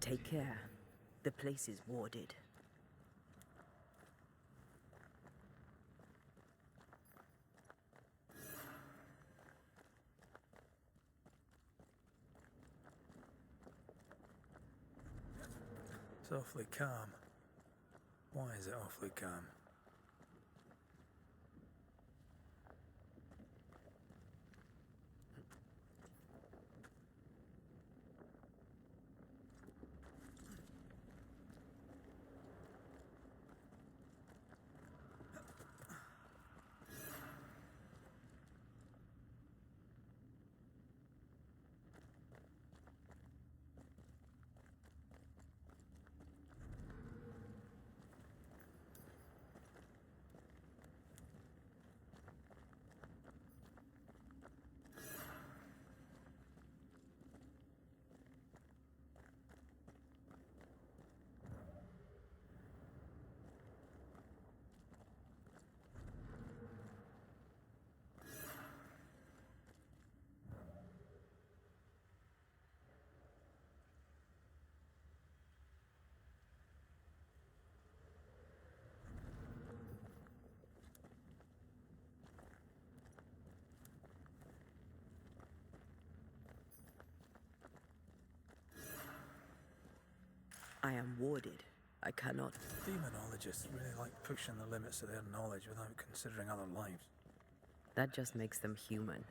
Take care. The place is warded. It's awfully calm. Why is it awfully calm? I am warded. I cannot. Demonologists really like pushing the limits of their knowledge without considering other lives. That just makes them human.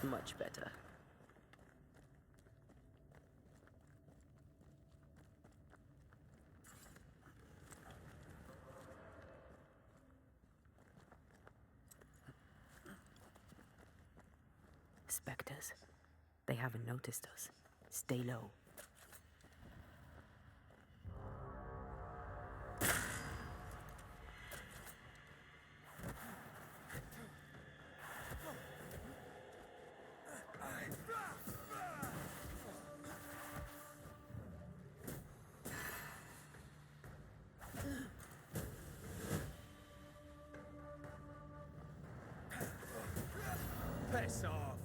Much better. Spectres. They haven't noticed us. Stay low. Piss off!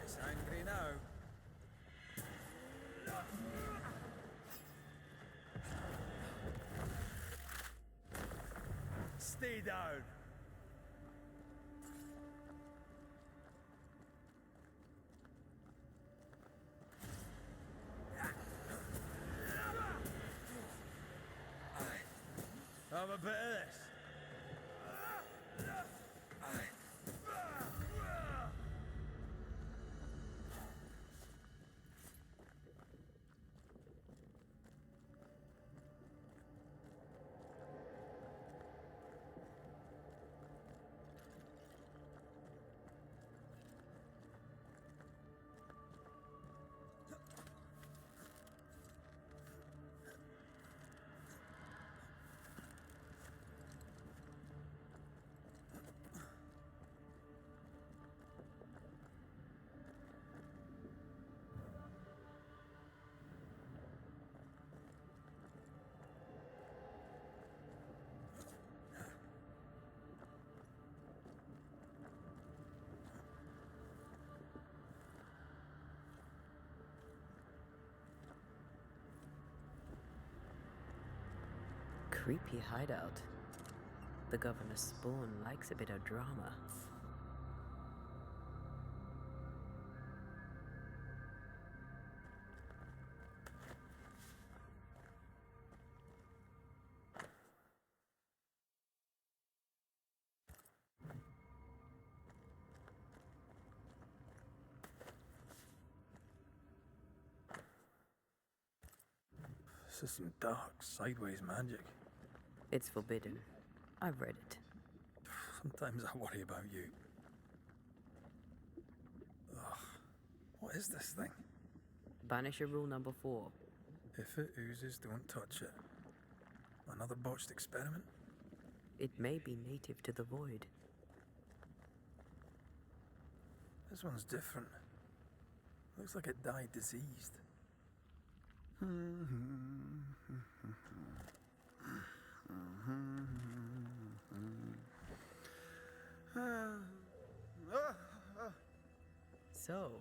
It's angry now. Stay down. Have a bit of this. Creepy hideout. The governor's spawn likes a bit of drama. This is some dark, sideways magic. It's forbidden. I've read it. Sometimes I worry about you. Ugh. What is this thing? Banisher rule number 4. If it oozes, don't touch it. Another botched experiment? It may be native to the void. This one's different. Looks like it died diseased. So,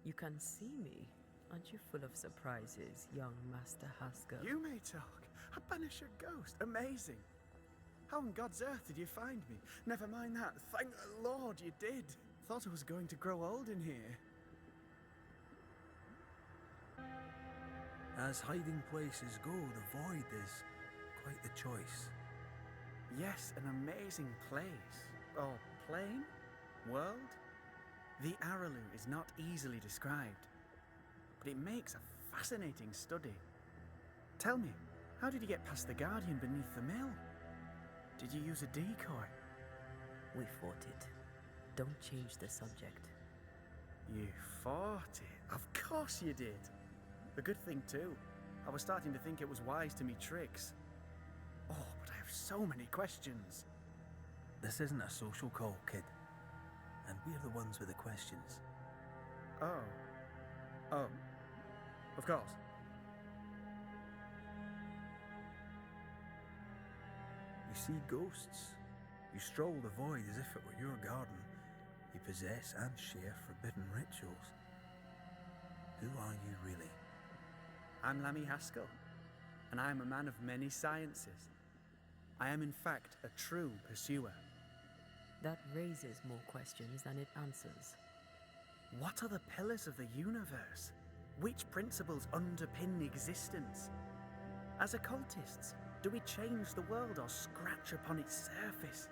you can see me. Aren't you full of surprises, young Master Haskell? You may talk. A Banisher ghost. Amazing. How on God's earth did you find me? Never mind that. Thank the Lord you did. Thought I was going to grow old in here. As hiding places go, the void is quite the choice. Yes, an amazing place. Or plane? World? The Araloo is not easily described, but it makes a fascinating study. Tell me, how did you get past the Guardian beneath the mill? Did you use a decoy? We fought it. Don't change the subject. You fought it? Of course you did. A good thing too. I was starting to think it was wise to me tricks. Oh, but I have so many questions. This isn't a social call, kid. And we're the ones with the questions. Oh, of course. You see ghosts. You stroll the void as if it were your garden. You possess and share forbidden rituals. Who are you really? I'm Lammy Haskell, and I am a man of many sciences. I am in fact a true pursuer. That raises more questions than it answers. What are the pillars of the universe? Which principles underpin existence? As occultists, do we change the world or scratch upon its surface?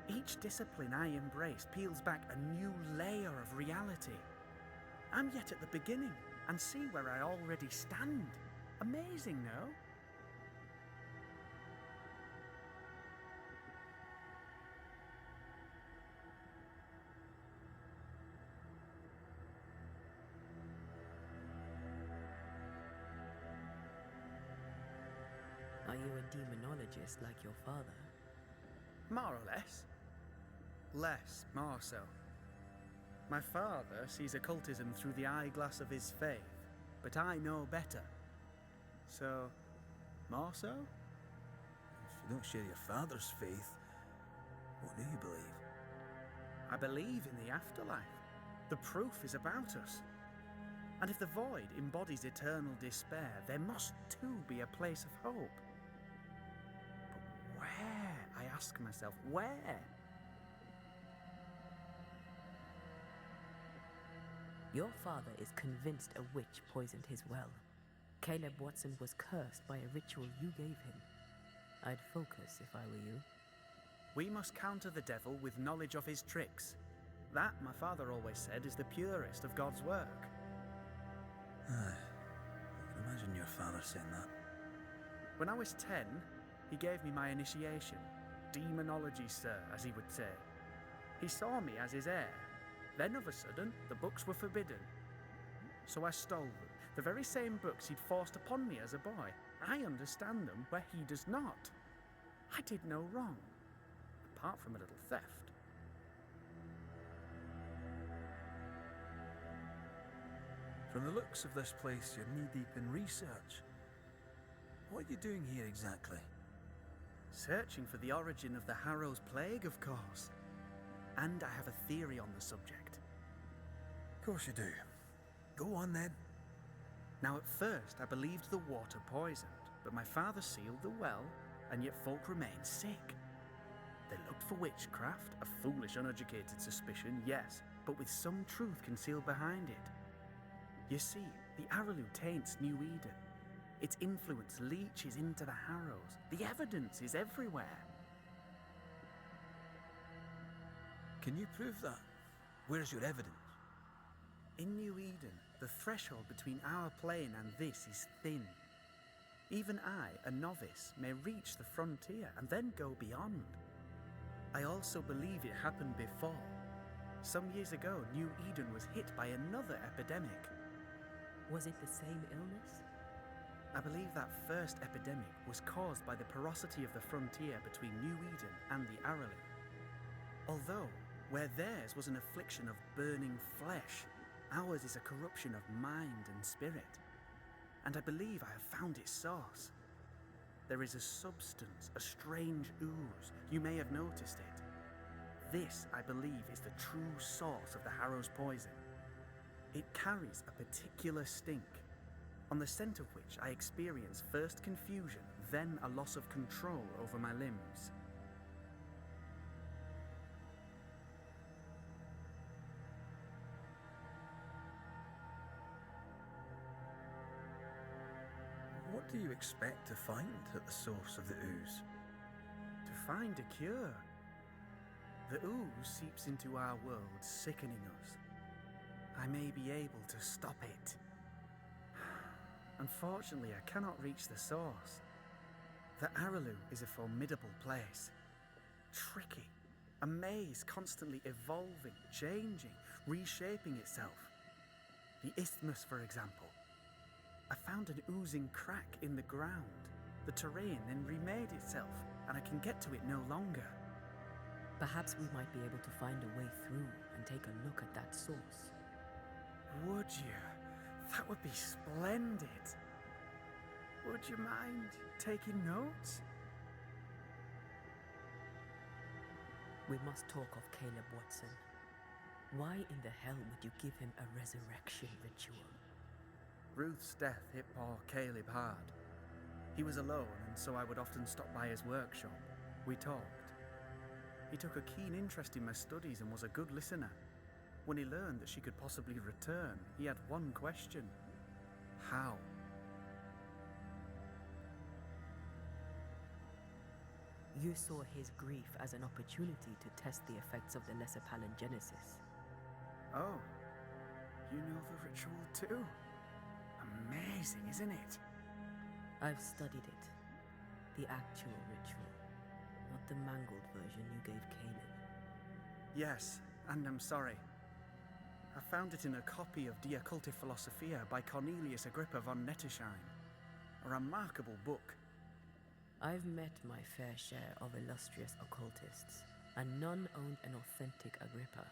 Each discipline I embrace peels back a new layer of reality. I'm yet at the beginning and see where I already stand. Amazing, no? Are you a demonologist like your father? More or less. Less, more so. My father sees occultism through the eyeglass of his faith, but I know better. So, more so? If you don't share your father's faith, what do you believe? I believe in the afterlife. The proof is about us. And if the void embodies eternal despair, there must too be a place of hope. But where? I ask myself, where? Your father is convinced a witch poisoned his well. Caleb Watson was cursed by a ritual you gave him. I'd focus if I were you. We must counter the devil with knowledge of his tricks. That, my father always said, is the purest of God's work. Aye. I can imagine your father saying that. When I was 10, he gave me my initiation. Demonology, sir, as he would say. He saw me as his heir. Then, of a sudden, the books were forbidden. So I stole them. The very same books he'd forced upon me as a boy. I understand them where he does not. I did no wrong, apart from a little theft. From the looks of this place, you're knee-deep in research. What are you doing here exactly? Searching for the origin of the Harrow's Plague, of course. And I have a theory on the subject. Of course you do. Go on then. Now, at first, I believed the water poisoned, but my father sealed the well, and yet folk remained sick. They looked for witchcraft, a foolish, uneducated suspicion, yes, but with some truth concealed behind it. You see, the Araloo taints New Eden. Its influence leaches into the Harrows. The evidence is everywhere. Can you prove that? Where's your evidence? In New Eden, the threshold between our plane and this is thin. Even I, a novice, may reach the frontier and then go beyond. I also believe it happened before. Some years ago, New Eden was hit by another epidemic. Was it the same illness? I believe that first epidemic was caused by the porosity of the frontier between New Eden and the Aralu. Although, where theirs was an affliction of burning flesh, ours is a corruption of mind and spirit. And I believe I have found its source. There is a substance, a strange ooze. You may have noticed it. This, I believe, is the true source of the Harrow's poison. It carries a particular stink, on the scent of which I experience first confusion, then a loss of control over my limbs. What do you expect to find at the source of the ooze? To find a cure. The ooze seeps into our world, sickening us. I may be able to stop it. Unfortunately, I cannot reach the source. The Aralu is a formidable place. Tricky. A maze constantly evolving, changing, reshaping itself. The isthmus, for example. I found an oozing crack in the ground. The terrain then remade itself, and I can get to it no longer. Perhaps we might be able to find a way through and take a look at that source. Would you? That would be splendid. Would you mind taking notes? We must talk of Caleb Watson. Why in the hell would you give him a resurrection ritual? Ruth's death hit poor Caleb hard. He was alone, and so I would often stop by his workshop. We talked. He took a keen interest in my studies and was a good listener. When he learned that she could possibly return, he had one question. How? You saw his grief as an opportunity to test the effects of the lesser palingenesis. Oh, you know the ritual too? Amazing, isn't it? I've studied it. The actual ritual, not the mangled version you gave Caleb. Yes, and I'm sorry. I found it in a copy of De Occulti Philosophia by Cornelius Agrippa von Nettersheim. A remarkable book. I've met my fair share of illustrious occultists, and none owned an authentic Agrippa.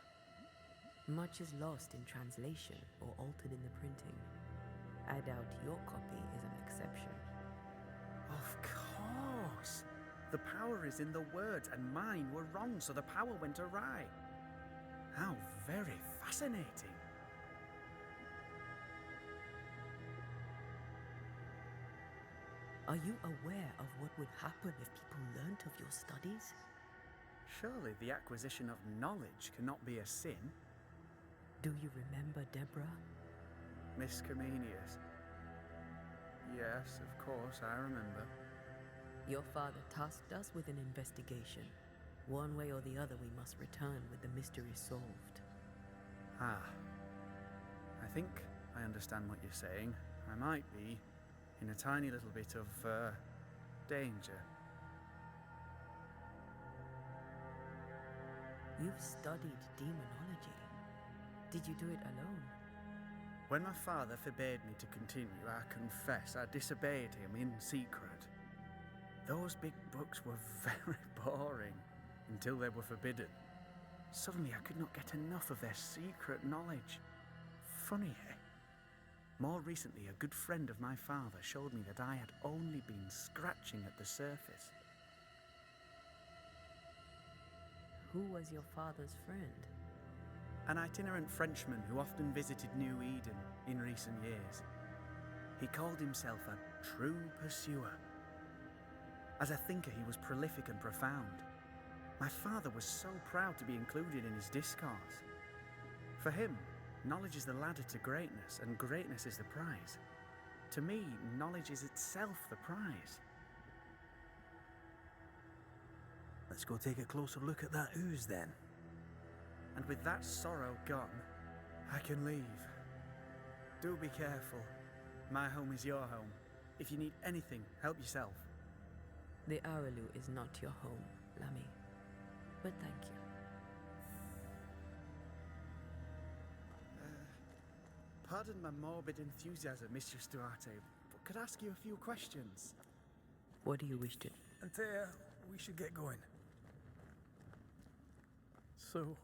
Much is lost in translation or altered in the printing. I doubt your copy is an exception. Of course! The power is in the words, and mine were wrong, so the power went awry. How very fascinating. Are you aware of what would happen if people learnt of your studies? Surely the acquisition of knowledge cannot be a sin. Do you remember Deborah? Miss Comenius. Yes, of course, I remember. Your father tasked us with an investigation. One way or the other, we must return with the mystery solved. Ah. I think I understand what you're saying. I might be in a tiny little bit of, danger. You've studied demonology. Did you do it alone? When my father forbade me to continue, I confess I disobeyed him in secret. Those big books were very boring until they were forbidden. Suddenly I could not get enough of their secret knowledge. Funny, eh? More recently, a good friend of my father showed me that I had only been scratching at the surface. Who was your father's friend? An itinerant Frenchman who often visited New Eden in recent years. He called himself a true pursuer. As a thinker, he was prolific and profound. My father was so proud to be included in his discourse. For him, knowledge is the ladder to greatness, and greatness is the prize. To me, knowledge is itself the prize. Let's go take a closer look at that ooze then. And with that sorrow gone, I can leave. Do be careful. My home is your home, If you need anything, help yourself. The Aralu is not your home, Lammy. But thank you. Pardon my morbid enthusiasm, Mistress Duarte, but could I ask you a few questions? What do you wish to? Antea, we should get going. So,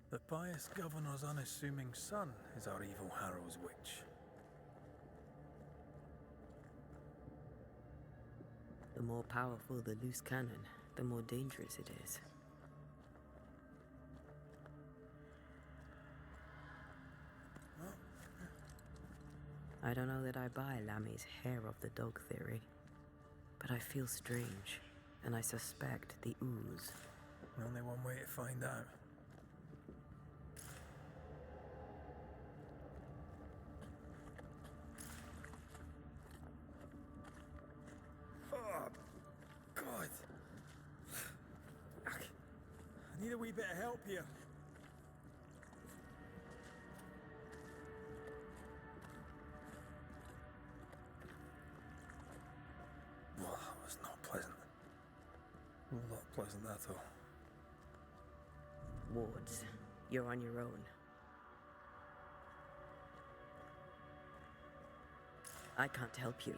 the pious governor's unassuming son is our evil Harrow's witch. The more powerful the loose cannon, the more dangerous it is. I don't know that I buy Lammy's hair of the dog theory, but I feel strange, and I suspect the ooze. Only one way to find out. Oh, God. I need a wee bit of help here. Well, that was not pleasant. Not pleasant at all. Wards, you're on your own. I can't help you.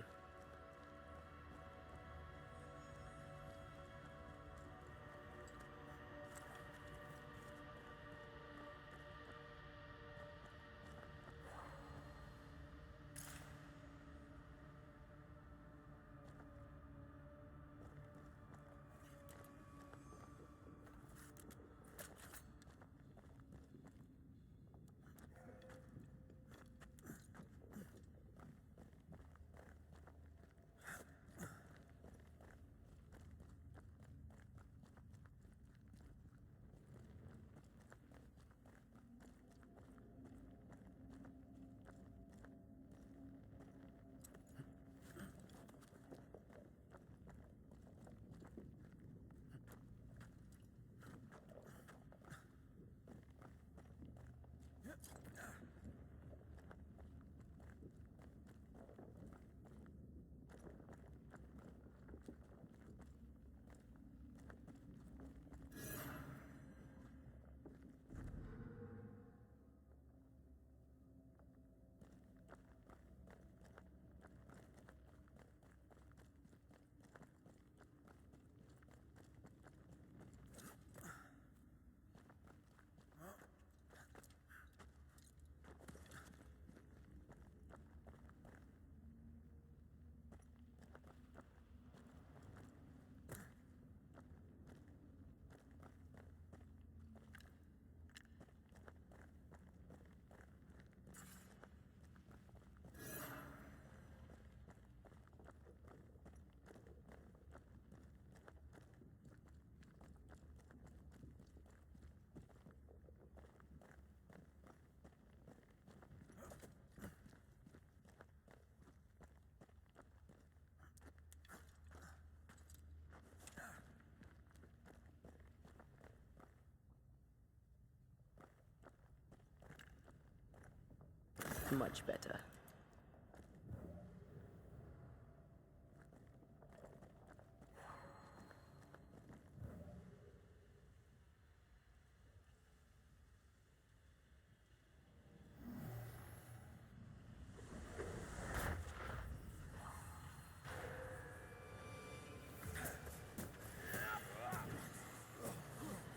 Much better.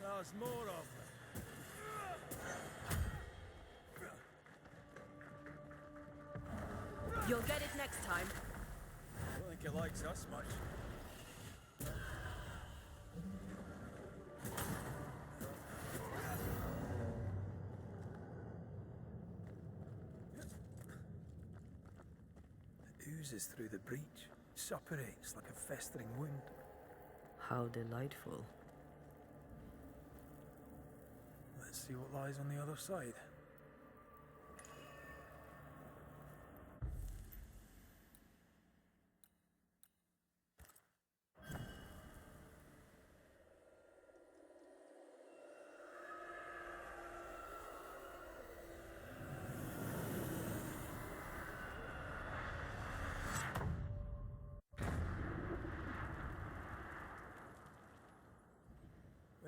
There's more of them. You'll get it next time. I don't think he likes us much. It oozes through the breach, suppurates like a festering wound. How delightful. Let's see what lies on the other side.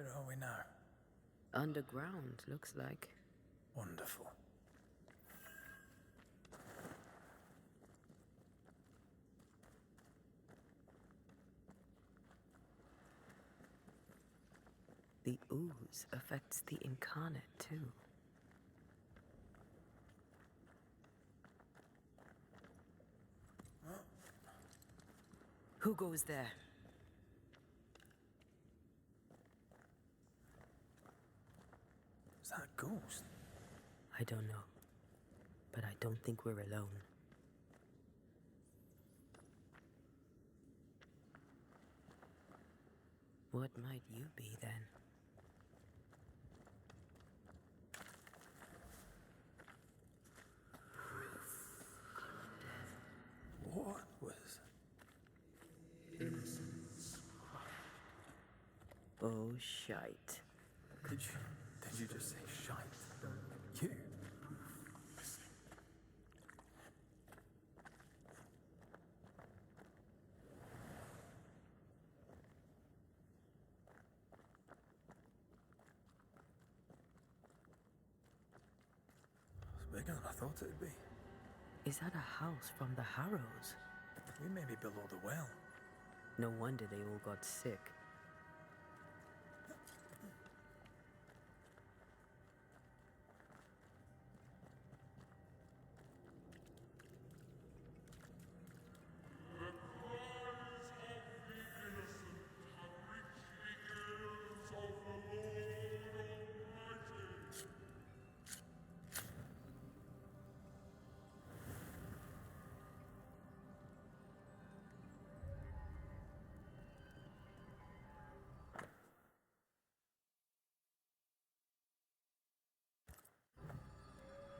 Where are we now? Underground, looks like. Wonderful. The ooze affects the incarnate, too. Who goes there? Is that a ghost? I don't know. But I don't think we're alone. What might you be, then? What was... Innocence. Oh, shite. Did you just say shite? You? It's bigger than I thought it'd be. Is that a house from the Harrows? We may be below the well. No wonder they all got sick.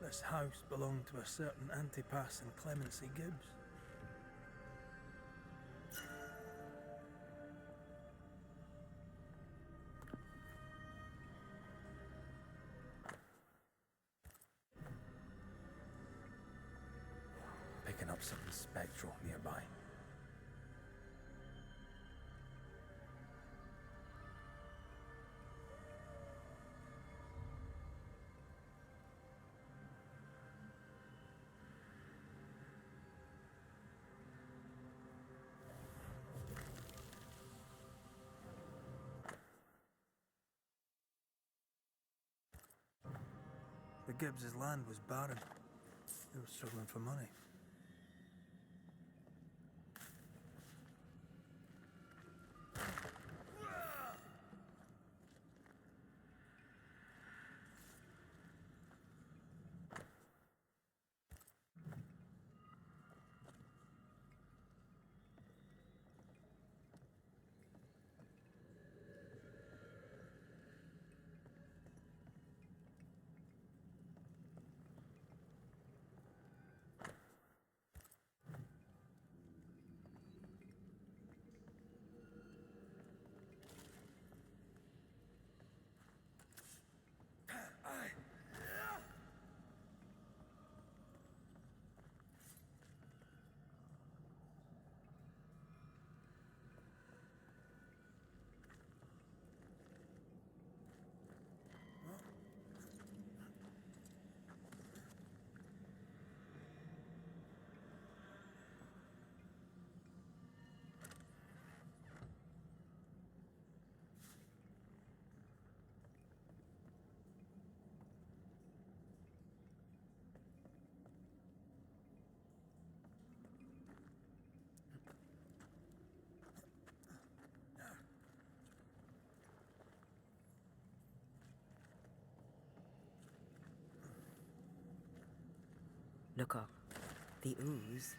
This house belonged to a certain Antipas and Clemency Gibbs. Picking up something spectral nearby. The Gibbs' land was barren. They were struggling for money. Look up. The ooze,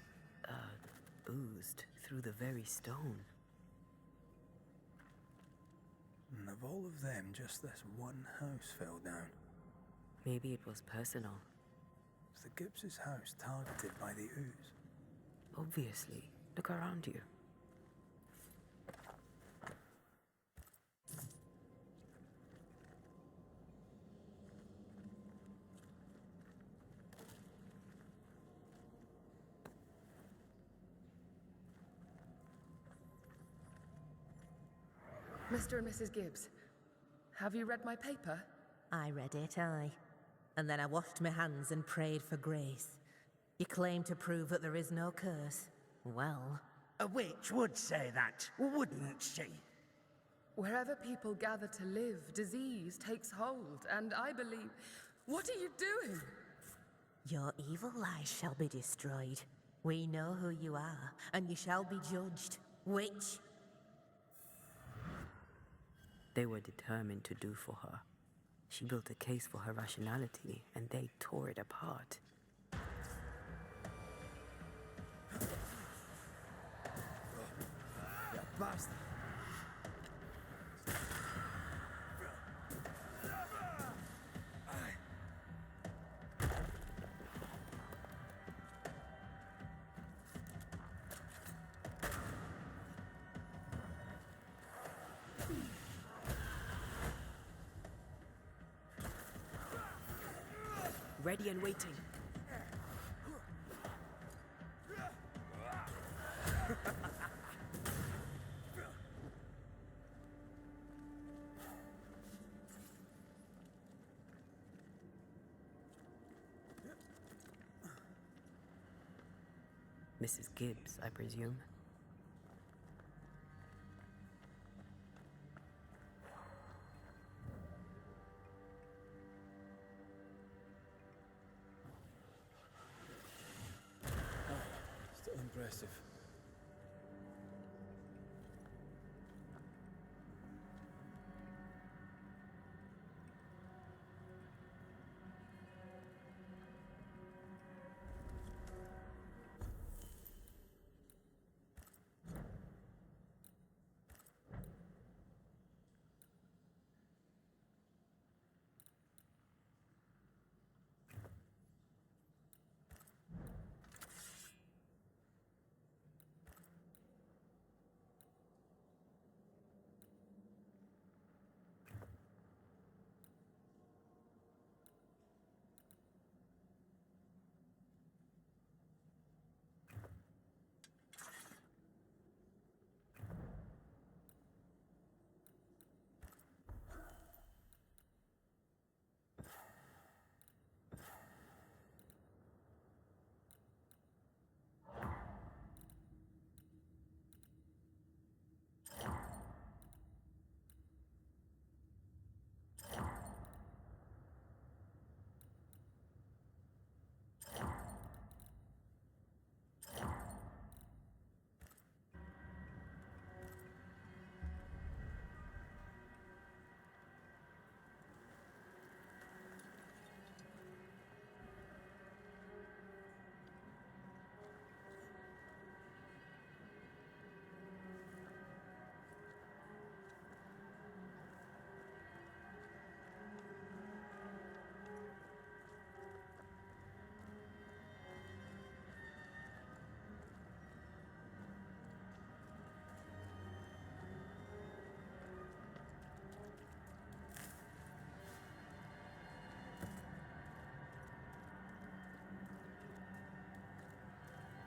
oozed through the very stone. And of all of them, just this one house fell down. Maybe it was personal. Was the Gibbs' house targeted by the ooze? Obviously. Look around you. Mr. and Mrs. Gibbs, Have you read my paper? I read it, aye. And then I washed my hands and prayed for grace. You claim to prove that there is no curse. Well, A witch would say that, wouldn't she? Wherever people gather to live, disease takes hold, and I believe... What are you doing? your evil lies shall be destroyed. We know who you are, and you shall be judged. Witch! They were determined to do for her. She built a case for her rationality, and they tore it apart. You bastard! Ready and waiting. Mrs. Gibbs, I presume. Still impressive.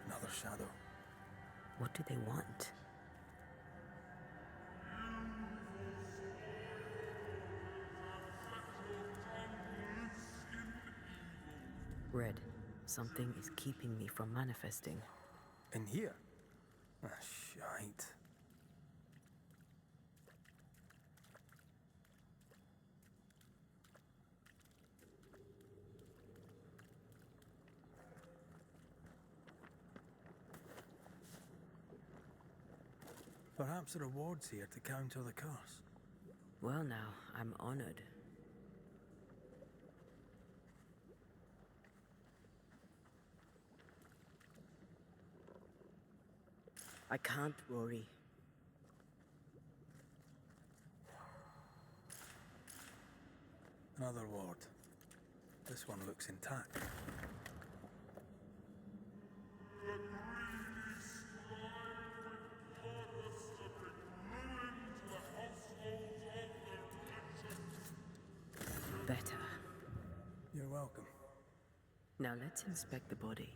Another shadow. What do they want? Red, something is keeping me from manifesting. In here? Ah, shite. Perhaps a reward's here to counter the curse. Well now, I'm honored. I can't worry. Another ward. This one looks intact. Better. You're welcome. Now let's inspect the body.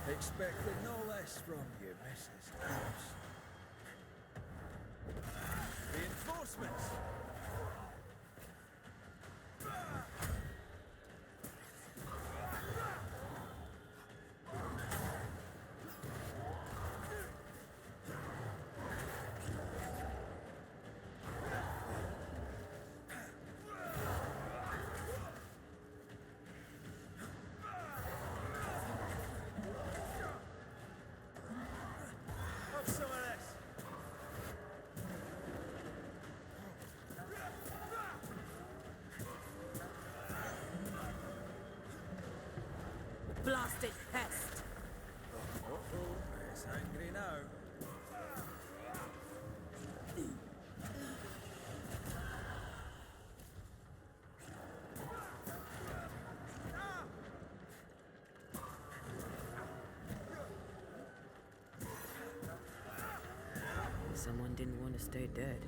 Expected no less from you, Mrs. House. Reinforcements! Have some of this! Blasted pest! It's angry now. Someone didn't want to stay dead.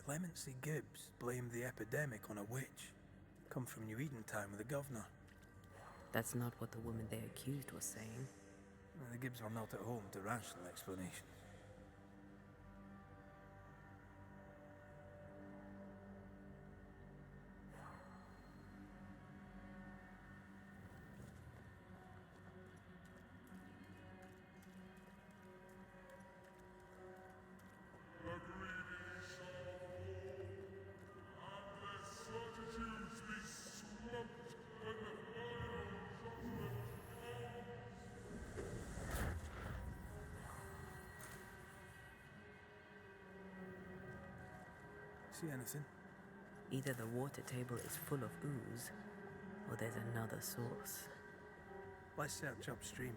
Clemency Gibbs blamed the epidemic on a witch. Come from New Eden Town with the governor. That's not what the woman they accused was saying. The Gibbs were not at home to rational explanations. See anything? Either the water table is full of ooze, or there's another source. Let's search upstream.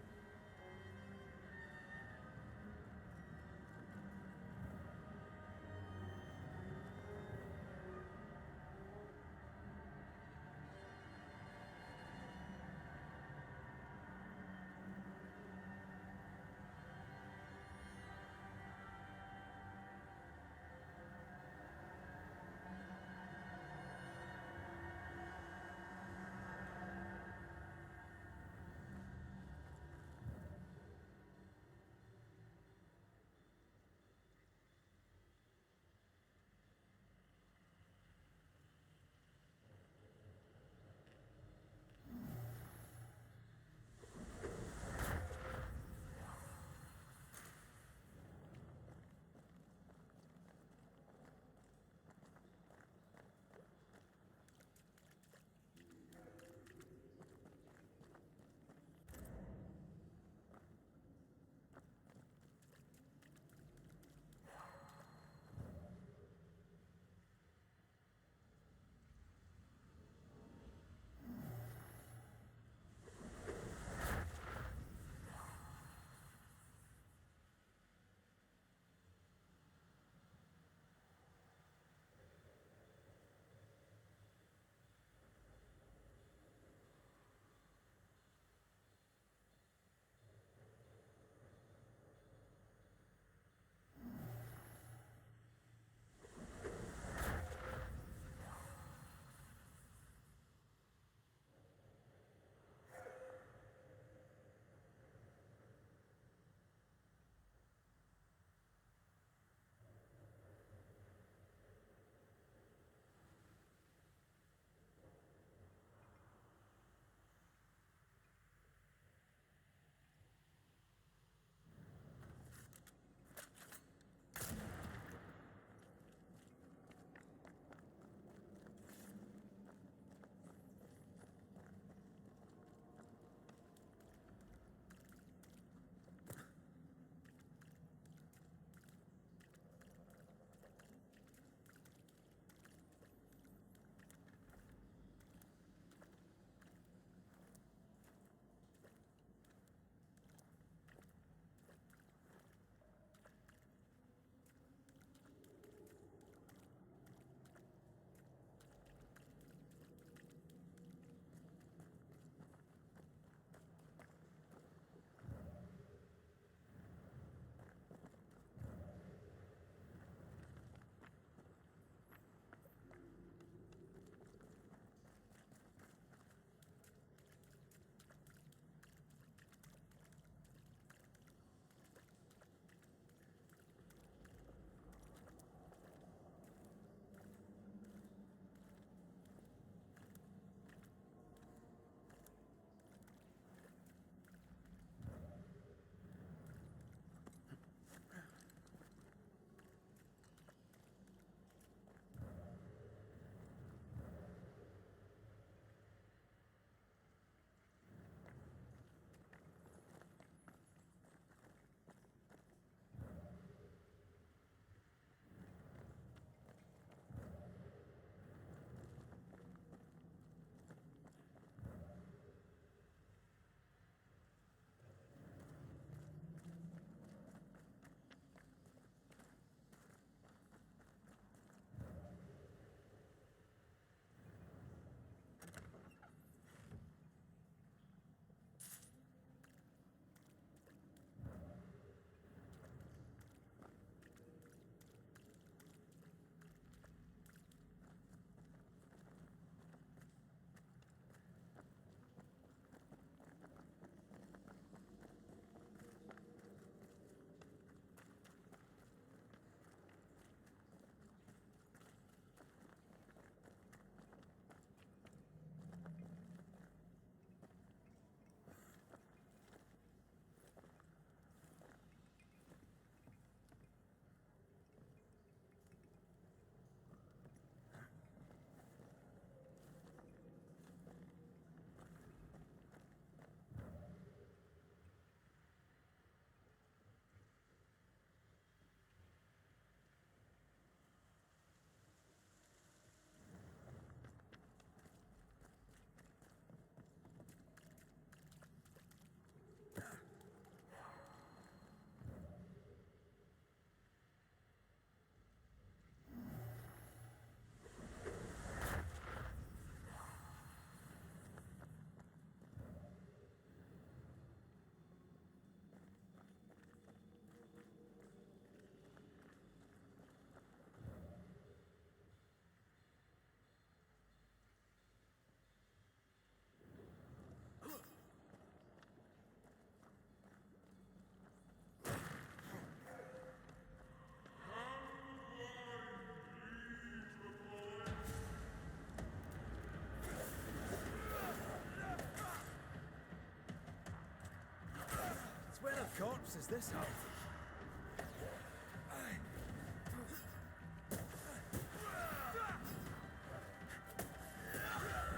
is this hole?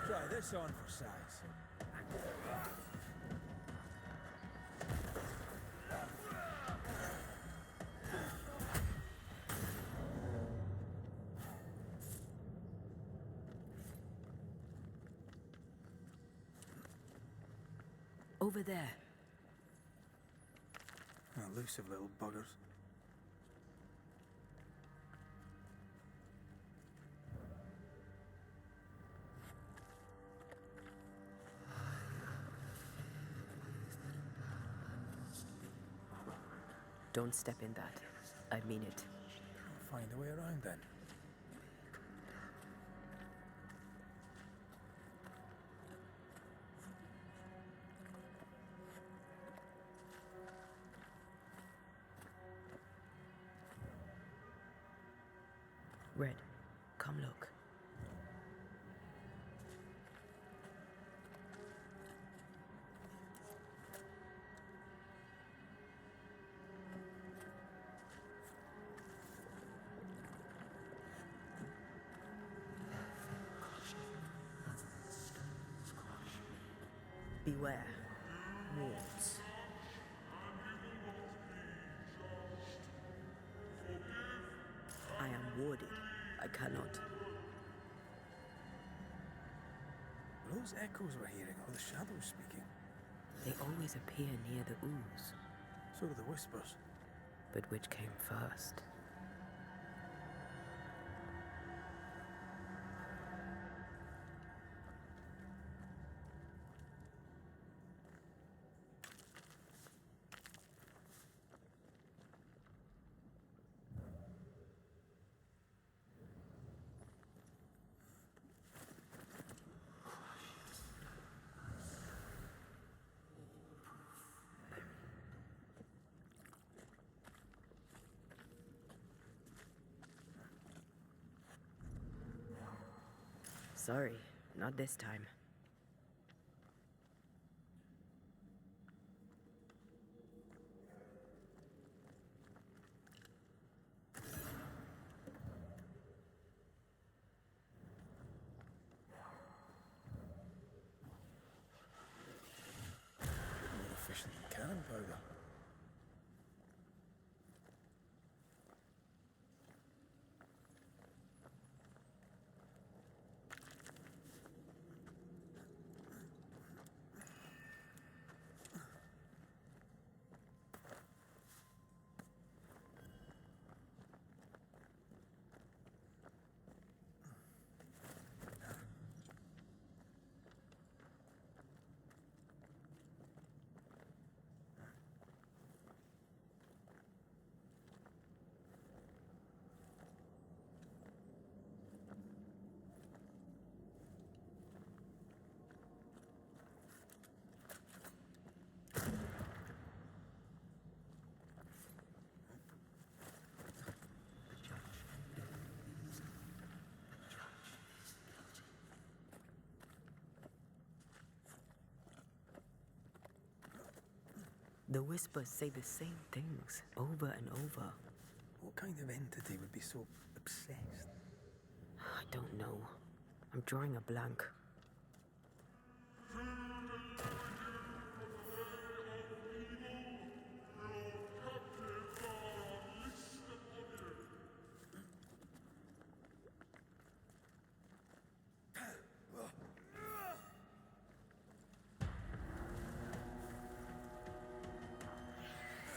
Try this on for size. Over there. Elusive little buggers. Don't step in that. I mean it. I'll find a way around then. Red, come look. Beware. Wards. I am warded. I cannot. Are those echoes we're hearing, or the shadows speaking? They always appear near the ooze. So do the whispers. But which came first? Sorry, not this time. More efficient than cannon powder. The whispers say the same things over and over. What kind of entity would be so obsessed? I don't know. I'm drawing a blank.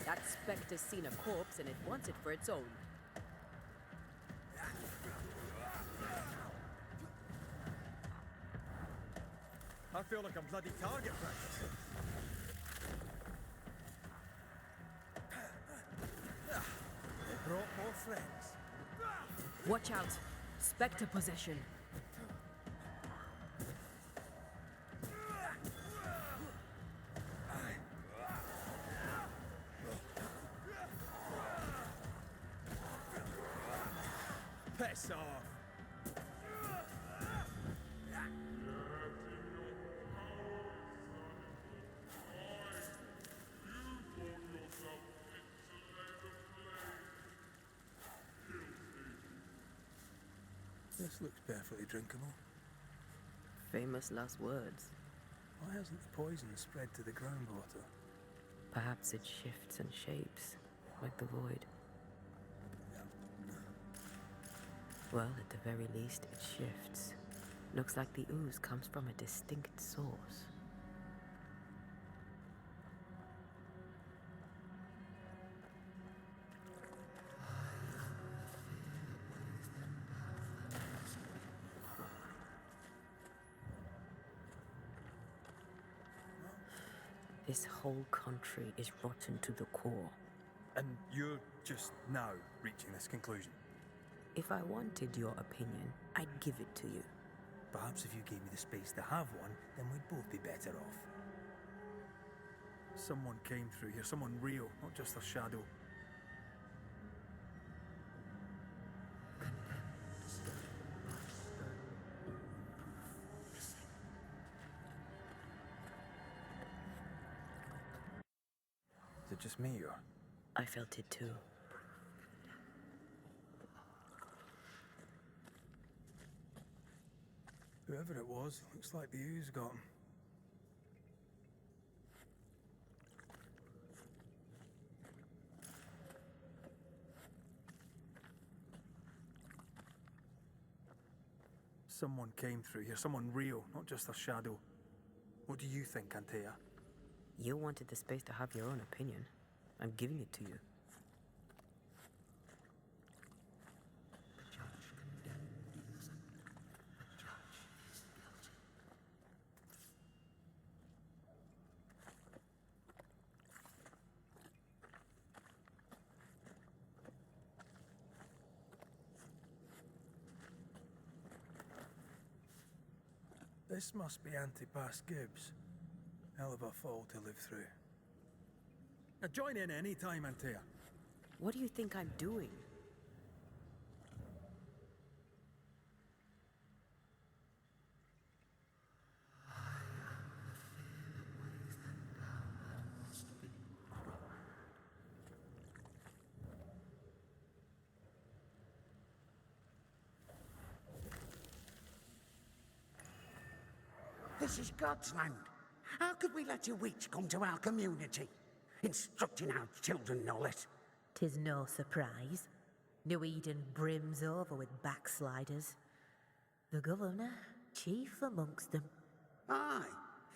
That specter's seen a corpse and it wants it for its own. I feel like I'm bloody target practice. They brought more friends. Watch out! Specter possession. Piss off! This looks perfectly drinkable. Famous last words. Why hasn't the poison spread to the groundwater? Perhaps it shifts and shapes, like the void. Well, at the very least, it shifts. Looks like the ooze comes from a distinct source. This whole country is rotten to the core. And you're just now reaching this conclusion? If I wanted your opinion, I'd give it to you. Perhaps if you gave me the space to have one, then we'd both be better off. Someone came through here, someone real, not just a shadow. Is it just me, or? I felt it too. Whoever it was, looks like the ooze got him. Someone came through here, someone real, not just a shadow. What do you think, Antea? You wanted the space to have your own opinion. I'm giving it to you. This must be Antipas Gibbs. Hell of a fall to live through. Now join in any time, Antea. What do you think I'm doing? This is God's land. How could we let a witch come to our community? Instructing our children, no less. 'Tis no surprise. New Eden brims over with backsliders. The governor, chief amongst them. Aye,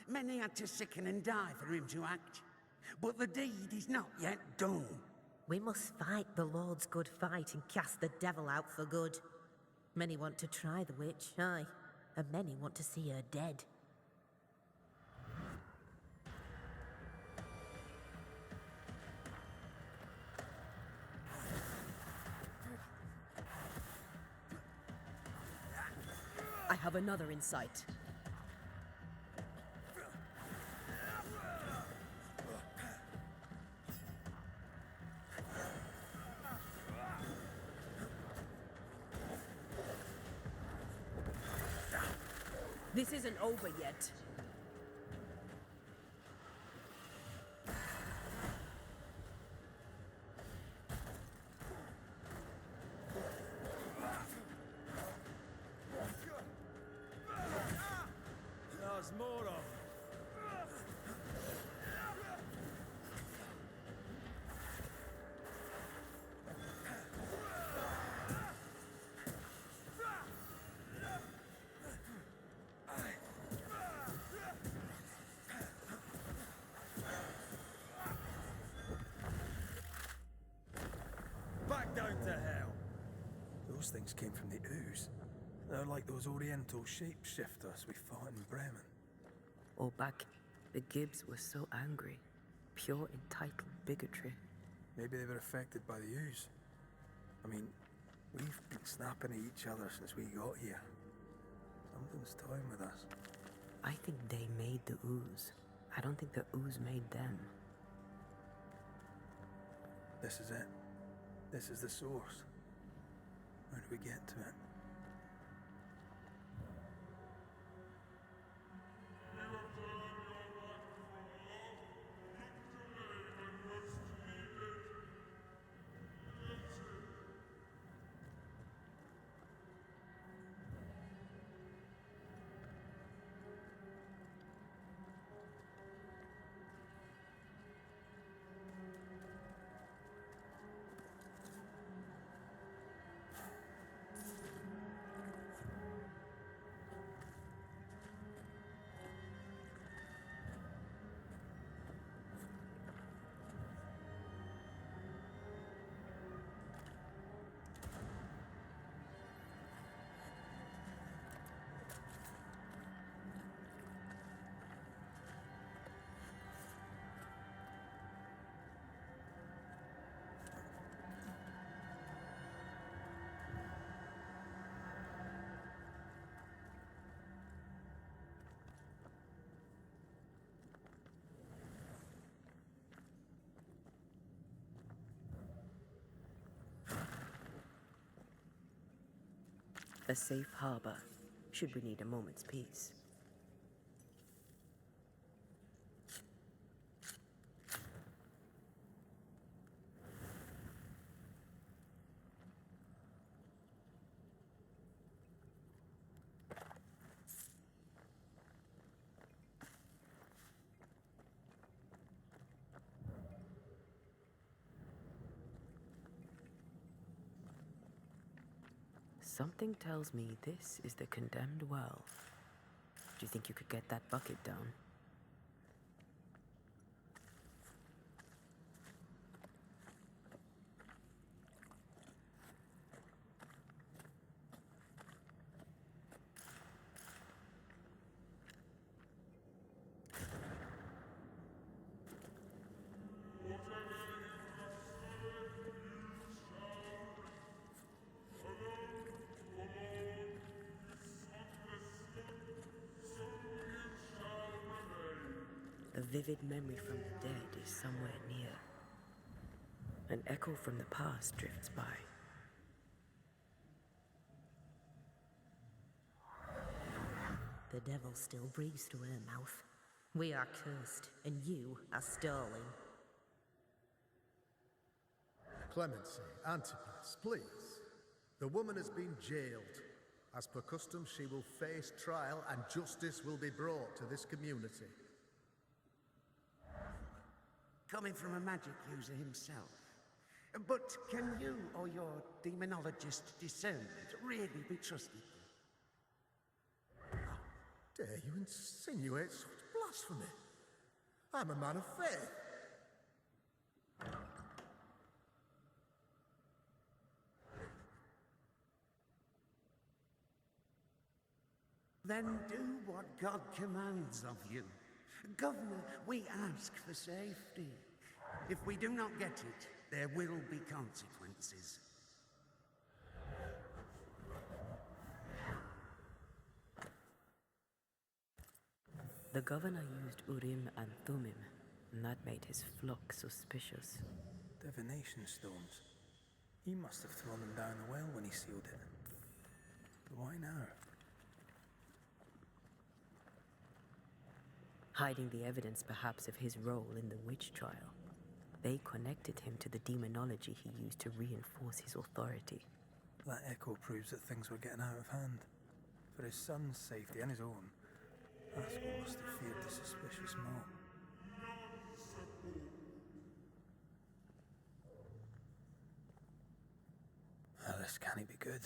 many had to sicken and die for him to act. But the deed is not yet done. We must fight the Lord's good fight and cast the devil out for good. Many want to try the witch, aye, and many want to see her dead. I have another insight. This isn't over yet. There's more of them. Back down to hell. Those things came from the ooze. They're like those oriental shapeshifters we fought in Bremen. Or back, the Gibbs were so angry. Pure entitled bigotry. Maybe they were affected by the ooze. I mean, we've been snapping at each other since we got here. Something's toying with us. I think they made the ooze. I don't think the ooze made them. This is it. This is the source. How do we get to it? A safe harbor, should we need a moment's peace. Something tells me this is the condemned well. Do you think you could get that bucket down? A vivid memory from the dead is somewhere near. An echo from the past drifts by. The devil still breathes through her mouth. We are cursed, and you are stolen. Clemency, Antipas, please. The woman has been jailed. As per custom, she will face trial and justice will be brought to this community. Coming from a magic user himself. But can you or your demonologist discernment really be trusted? Dare you insinuate such blasphemy? I'm a man of faith. Then do what God commands of you. Governor, we ask for safety. If we do not get it, there will be consequences. The governor used Urim and Thummim, and that made his flock suspicious. Divination stones. He must have thrown them down the well when he sealed it. But why now? Hiding the evidence perhaps of his role in the witch trial. They connected him to the demonology he used to reinforce his authority. That echo proves that things were getting out of hand. For his son's safety and his own, Askel must have feared the suspicious mob. Well, this can't be good.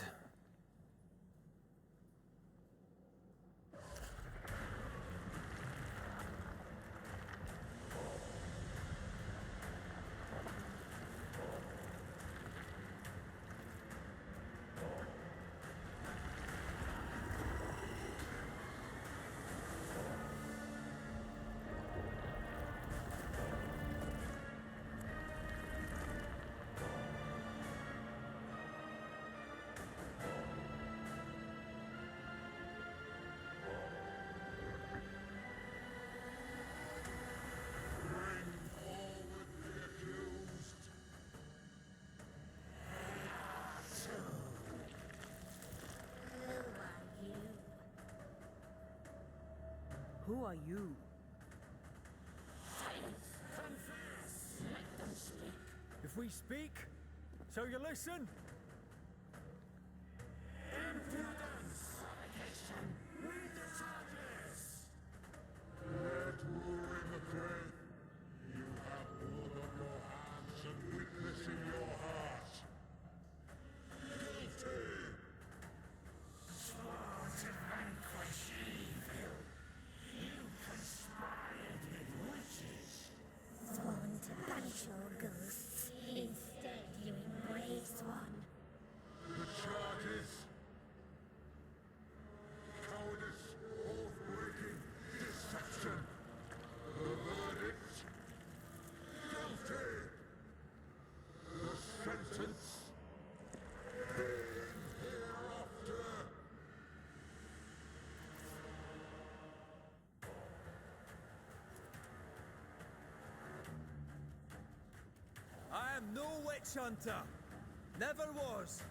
Who are you? If we speak, so you listen? Impudence! Read the charges! Let ruin the faith. You have blood on your hands and weakness in your heart. Guilty! Sworn to vanquish evil. You conspired with witches. Sworn to banish your ghosts. Instead, you embrace one. The charges. Cowardice, oath-breaking, deception. The verdict. Guilty. The sentence. Pain hereafter. I am no witch hunter. Never was.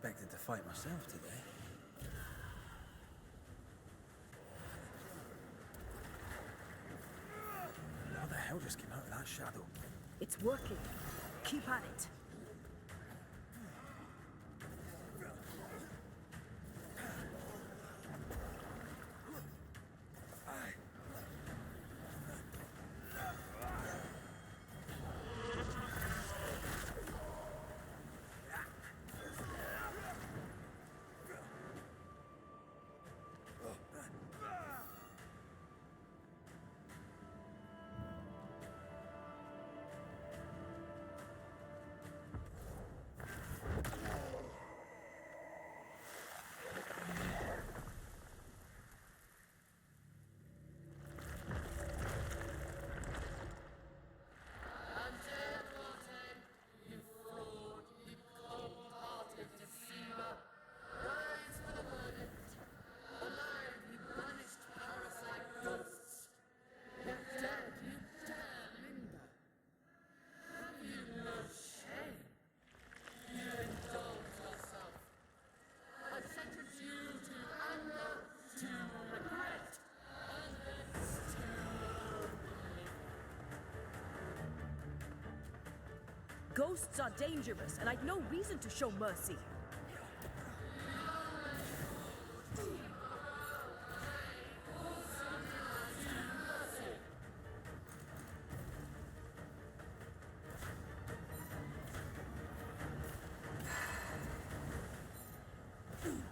expected to fight myself today. What the hell just came out of that shadow? It's working. Keep at it. Ghosts are dangerous, and I'd no reason to show mercy.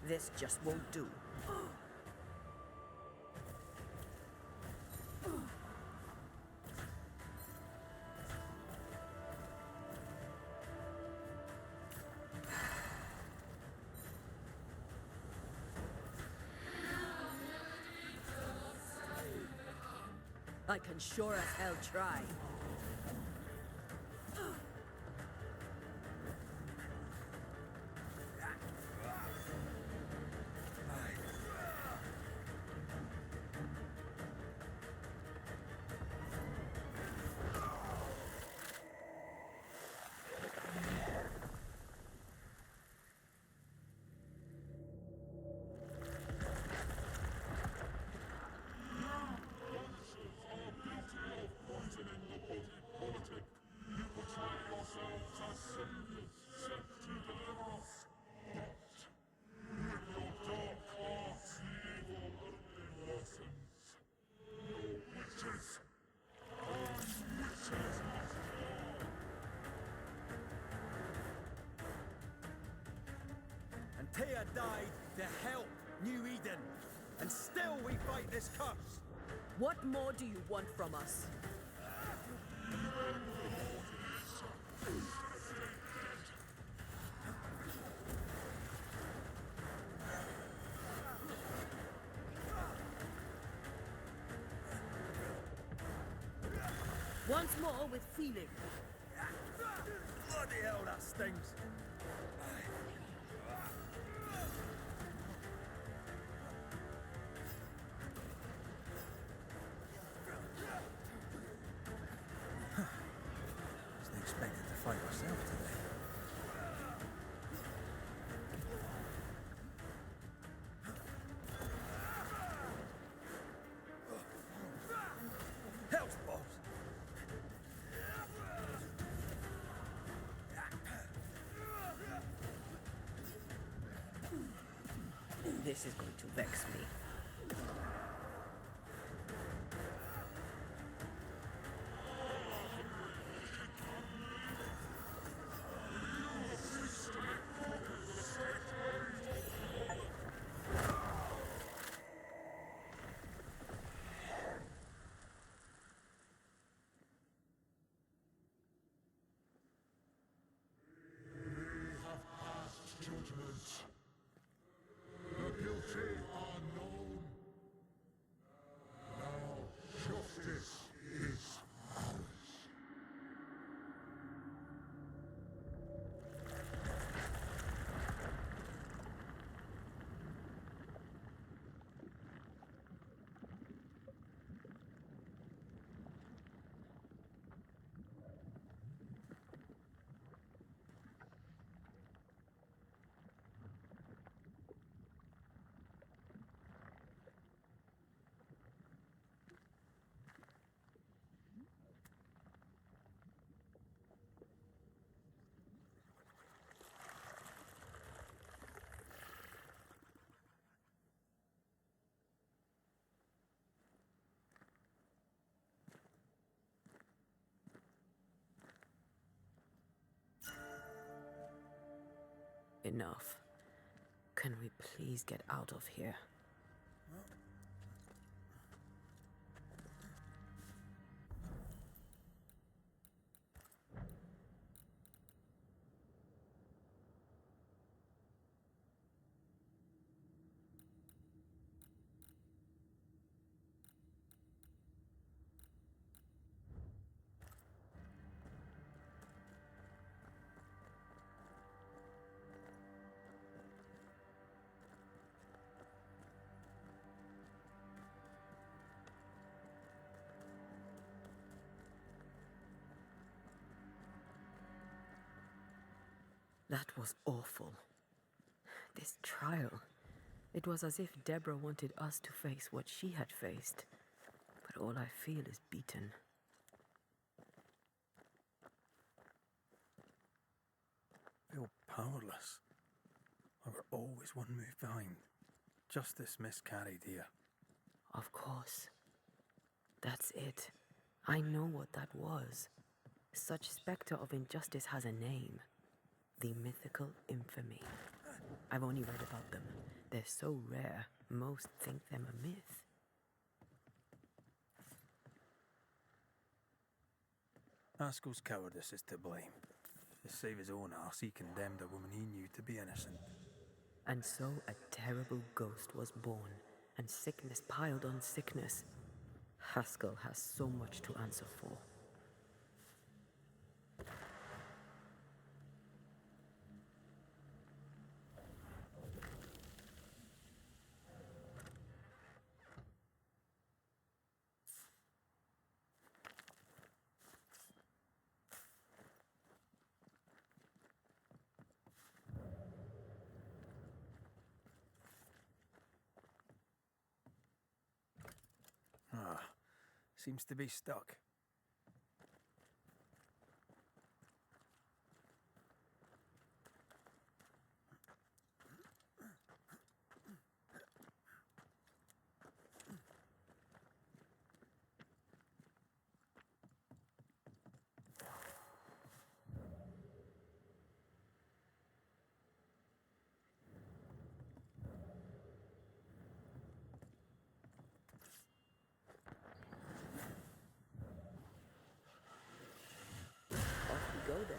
This just won't do. I can sure as hell try. Tia died to help New Eden, and still we fight this curse. What more do you want from us? Once more with feeling. Bloody hell, that stings. Wasn't expected to fight myself today. Hell's balls. This is going to vex me. Judgment. The guilty are no Enough. Can we please get out of here? That was awful. This trial. It was as if Deborah wanted us to face what she had faced. But all I feel is beaten. I feel powerless. I were always one move behind. Justice miscarried here. Of course. That's it. I know what that was. Such spectre of injustice has a name. The mythical infamy. I've only read about them. They're so rare, most think them a myth. Haskell's cowardice is to blame. To save his own arse, he condemned a woman he knew to be innocent. And so a terrible ghost was born, and sickness piled on sickness. Haskell has so much to answer for. Seems to be stuck. Go then.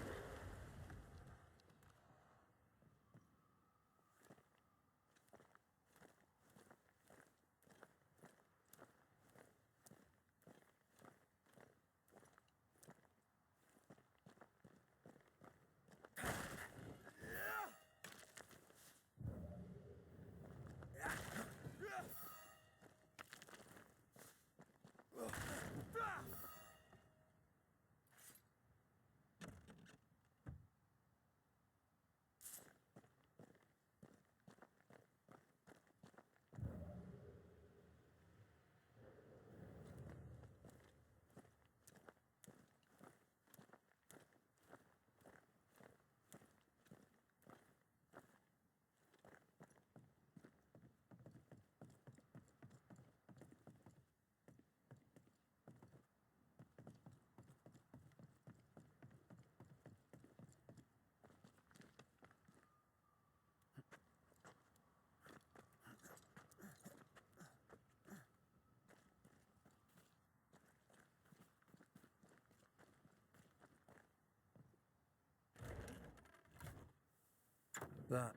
That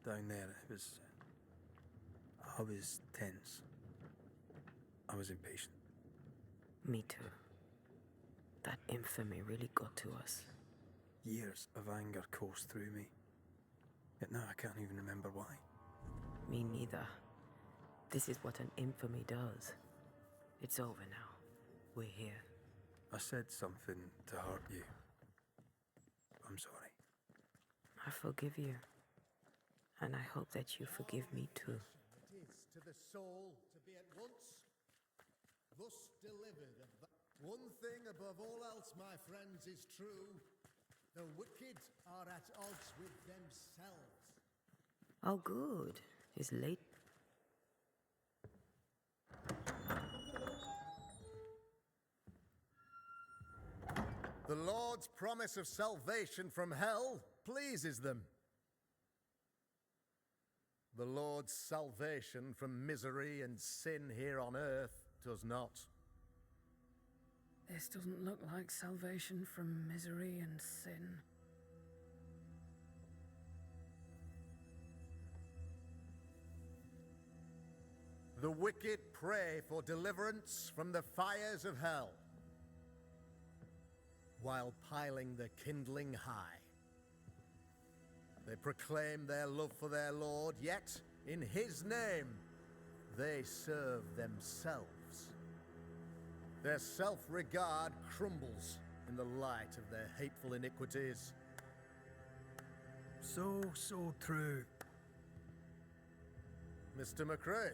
down there, I was tense. I was impatient. Me too. That infamy really got to us. Years of anger coursed through me. Yet now I can't even remember why. Me neither. This is what an infamy does. It's over now. We're here. I said something to hurt you. I'm sorry. I forgive you. And I hope that you forgive me too. It is to the soul to be at once thus delivered of that. One thing above all else, my friends, is true. The wicked are at odds with themselves. Oh, good. It's late. The Lord's promise of salvation from hell pleases them. The Lord's salvation from misery and sin here on earth does not. This doesn't look like salvation from misery and sin. The wicked pray for deliverance from the fires of hell, while piling the kindling high. They proclaim their love for their Lord, yet in his name they serve themselves. Their self-regard crumbles in the light of their hateful iniquities. So true. Mr. McCraith,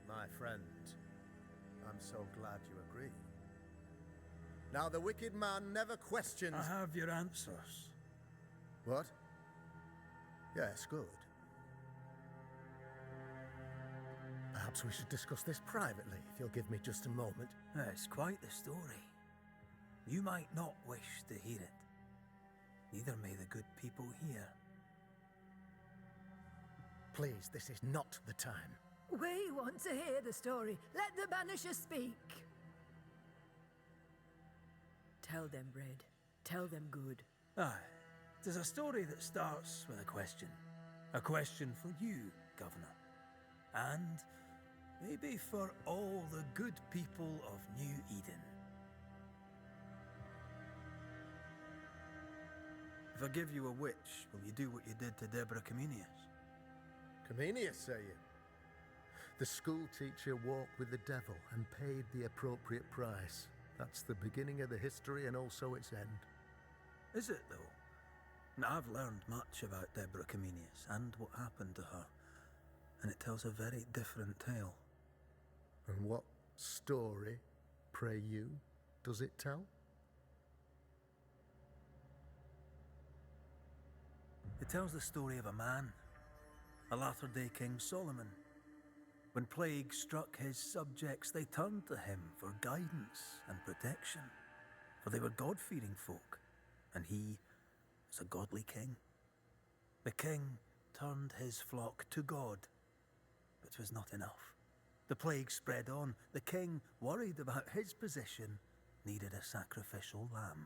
my friend, I'm so glad you agree. Now, the wicked man never questions... I have your answers. What? Yes, good. Perhaps we should discuss this privately, if you'll give me just a moment. It's quite the story. You might not wish to hear it. Neither may the good people hear. Please, this is not the time. We want to hear the story. Let the Banishers speak. Tell them, Red. Tell them good. Aye. It is a story that starts with a question. A question for you, Governor. And maybe for all the good people of New Eden. If I give you a witch, will you do what you did to Deborah Comenius? Comenius, say you? The school teacher walked with the devil and paid the appropriate price. That's the beginning of the history and also its end. Is it, though? Now, I've learned much about Deborah Comenius and what happened to her, and it tells a very different tale. And what story, pray you, does it tell? It tells the story of a man, a latter-day King Solomon. When plague struck his subjects, they turned to him for guidance and protection, for they were God-fearing folk, and he was a godly king. The king turned his flock to God, but it was not enough. The plague spread on. The king, worried about his position, needed a sacrificial lamb.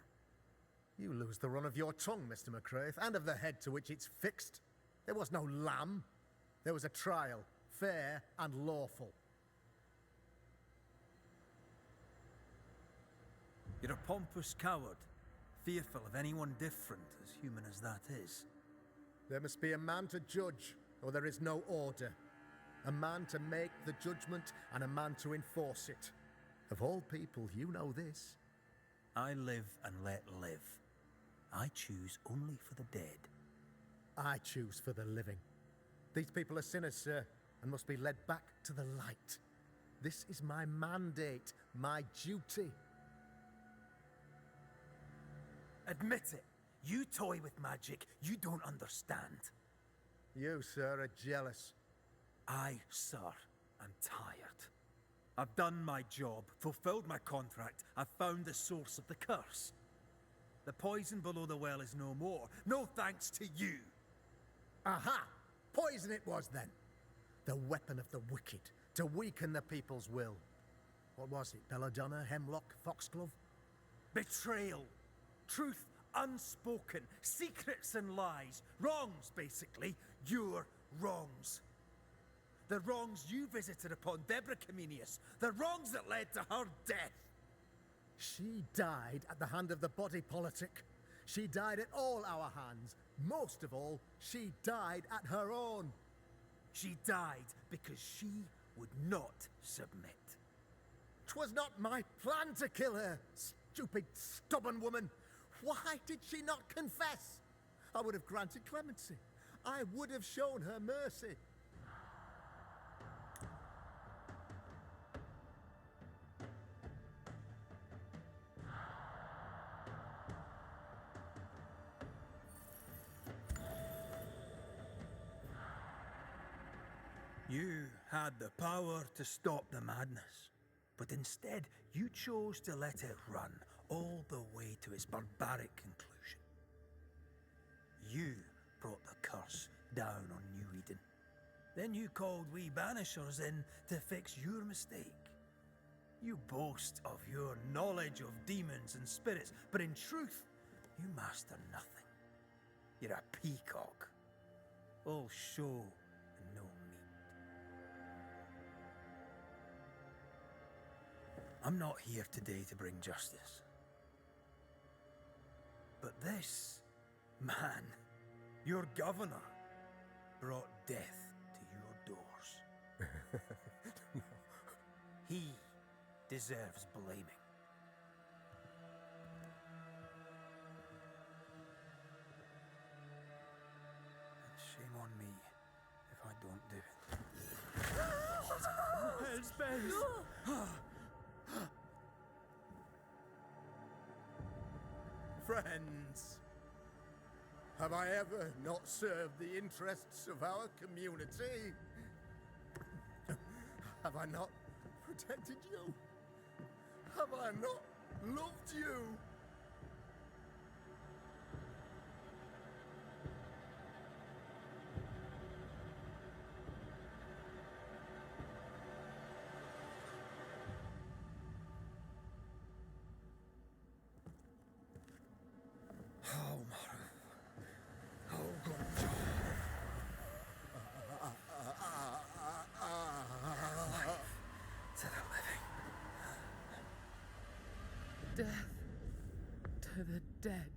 You lose the run of your tongue, Mr. McCraith, and of the head to which it's fixed. There was no lamb. There was a trial, fair and lawful. You're a pompous coward, fearful of anyone different, as human as that is. There must be a man to judge, or there is no order. A man to make the judgment, and a man to enforce it. Of all people, you know this. I live and let live. I choose only for the dead. I choose for the living. These people are sinners, sir, and must be led back to the light. This is my mandate, my duty. Admit it. You toy with magic you don't understand. You, sir, are jealous. I, sir, am tired. I've done my job, fulfilled my contract. I've found the source of the curse. The poison below the well is no more. No thanks to you. Aha! Poison it was, then. The weapon of the wicked, to weaken the people's will. What was it? Belladonna, hemlock, foxglove? Betrayal. Truth unspoken. Secrets and lies. Wrongs, basically. Your wrongs. The wrongs you visited upon Deborah Comenius. The wrongs that led to her death. She died at the hand of the body politic. She died at all our hands. Most of all, she died at her own. She died because she would not submit. 'Twas not my plan to kill her, stupid, stubborn woman. Why did she not confess? I would have granted clemency. I would have shown her mercy. You had the power to stop the madness, but instead you chose to let it run all the way to its barbaric conclusion. You brought the curse down on New Eden. Then you called we Banishers in to fix your mistake. You boast of your knowledge of demons and spirits, but in truth, you master nothing. You're a peacock. All show and no meat. I'm not here today to bring justice. But this man, your governor, brought death to your doors. He deserves blaming. And shame on me if I don't do it. Hell's bells! Friends, have I ever not served the interests of our community? Have I not protected you? Have I not loved you? Death to the dead.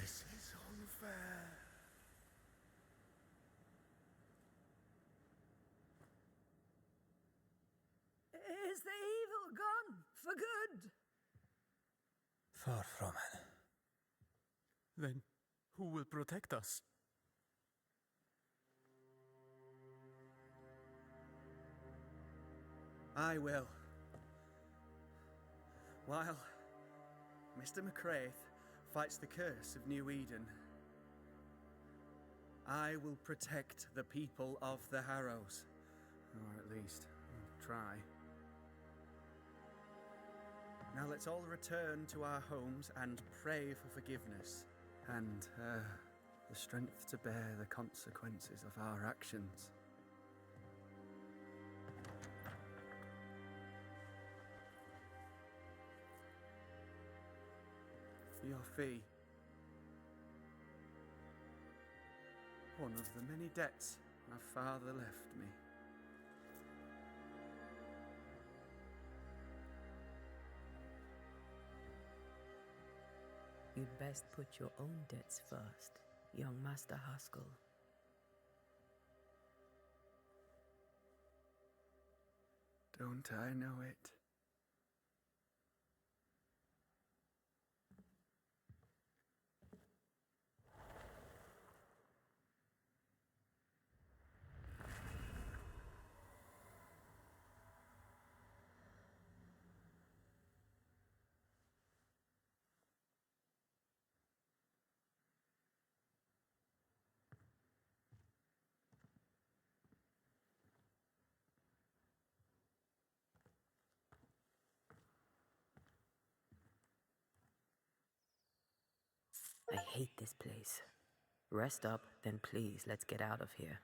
This is unfair. Is the evil gone for good? Far from it. Then who will protect us? I will. While Mr. McCraith fights the curse of New Eden, I will protect the people of the Harrows. Or at least, try. Now let's all return to our homes and pray for forgiveness and the strength to bear the consequences of our actions. For your fee, one of the many debts my father left me. You'd best put your own debts first, young Master Haskell. Don't I know it? I hate this place. Rest up, then please, let's get out of here.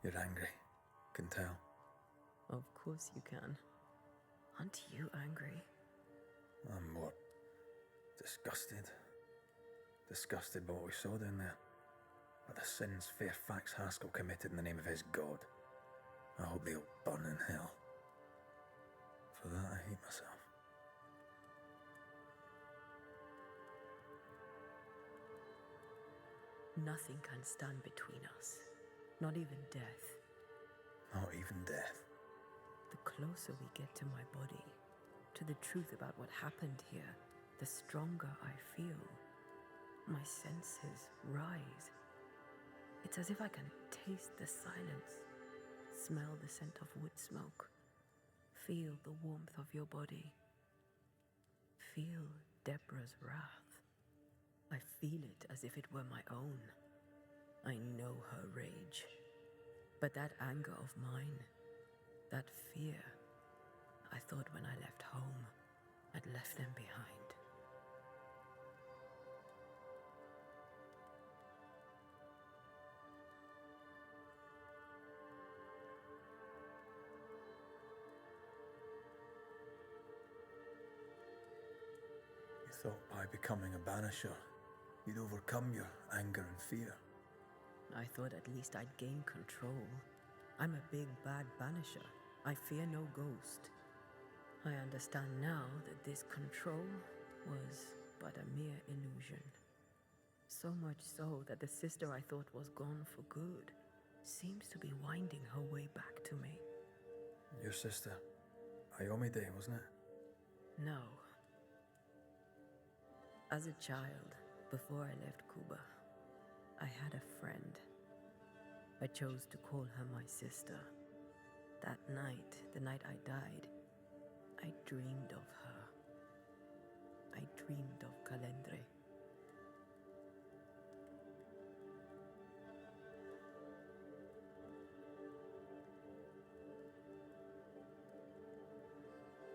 You're angry. Can tell. Of course you can. Aren't you angry? I'm what? Disgusted. Disgusted by what we saw down there. By the sins Fairfax Haskell committed in the name of his god. I hope they'll burn in hell. For that I hate myself. Nothing can stand between us. Not even death. Not even death. The closer we get to my body, to the truth about what happened here, the stronger I feel. My senses rise. It's as if I can taste the silence, smell the scent of wood smoke, feel the warmth of your body, feel Deborah's wrath. I feel it as if it were my own. I know her rage. But that anger of mine, that fear, I thought when I left home, I'd left them behind. You thought by becoming a banisher, you'd overcome your anger and fear. I thought at least I'd gain control. I'm a big bad banisher. I fear no ghost. I understand now that this control was but a mere illusion. So much so that the sister I thought was gone for good seems to be winding her way back to me. Your sister, Iomide, wasn't it? No. As a child, before I left Cuba, I had a friend. I chose to call her my sister. That night, the night I died, I dreamed of her. I dreamed of Calendre.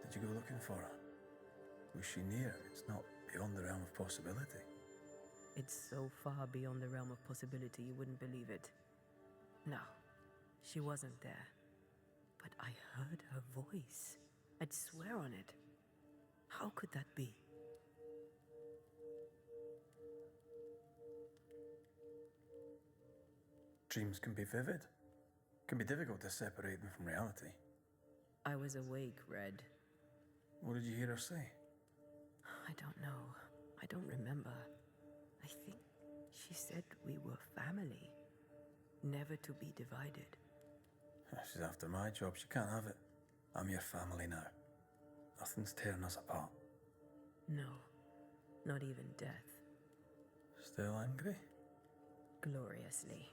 Did you go looking for her? Was she near? It's not beyond the realm of possibility. It's so far beyond the realm of possibility you wouldn't believe it. No, she wasn't there. But I heard her voice. I'd swear on it. How could that be? Dreams can be vivid. Can be difficult to separate them from reality. I was awake, Red. What did you hear her say? I don't know. I don't remember. I think she said we were family. Never to be divided. She's after my job. She can't have it. I'm your family now. Nothing's tearing us apart. No, not even death. Still angry? Gloriously.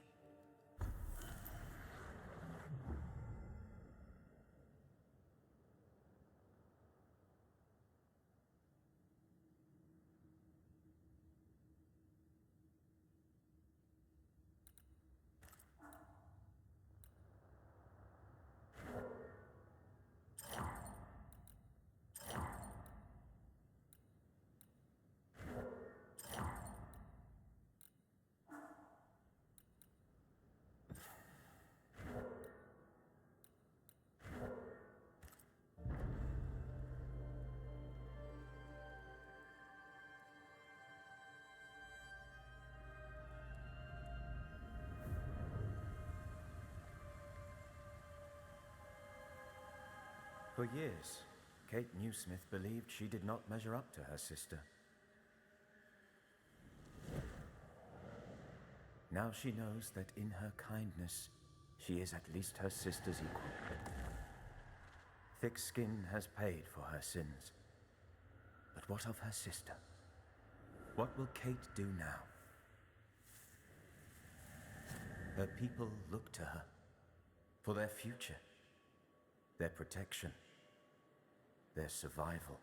For years, Kate Newsmith believed she did not measure up to her sister. Now she knows that in her kindness, she is at least her sister's equal. Thick skin has paid for her sins. But what of her sister? What will Kate do now? Her people look to her for their future, their protection, their survival.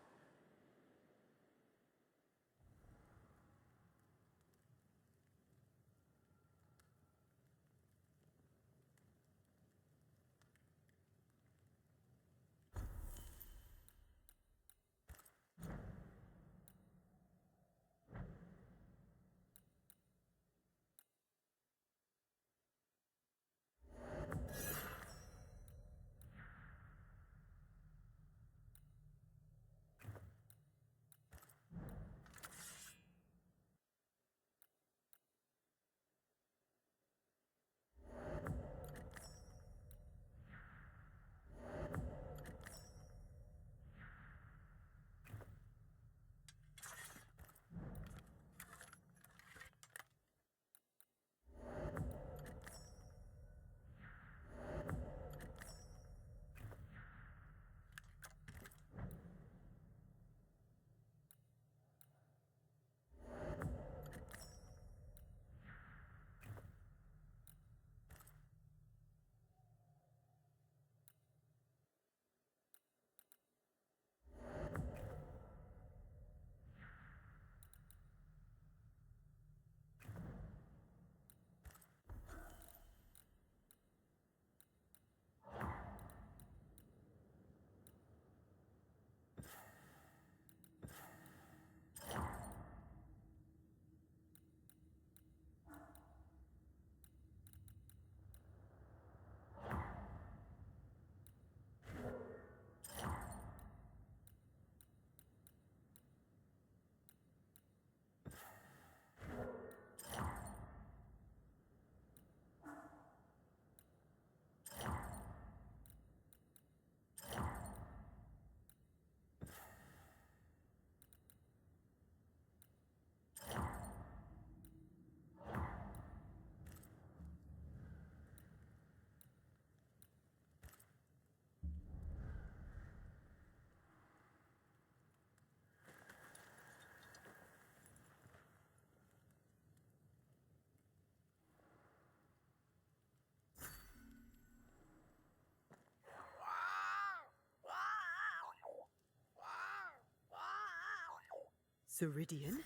Ceridian?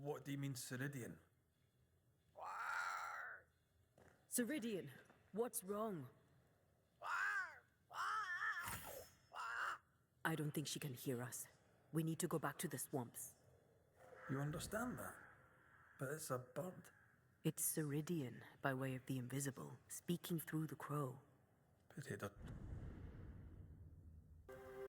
What do you mean, Ceridian? Ceridian, what's wrong? I don't think she can hear us. We need to go back to the swamps. You understand that? But it's a bird. It's Ceridian, by way of the invisible, speaking through the crow. Pity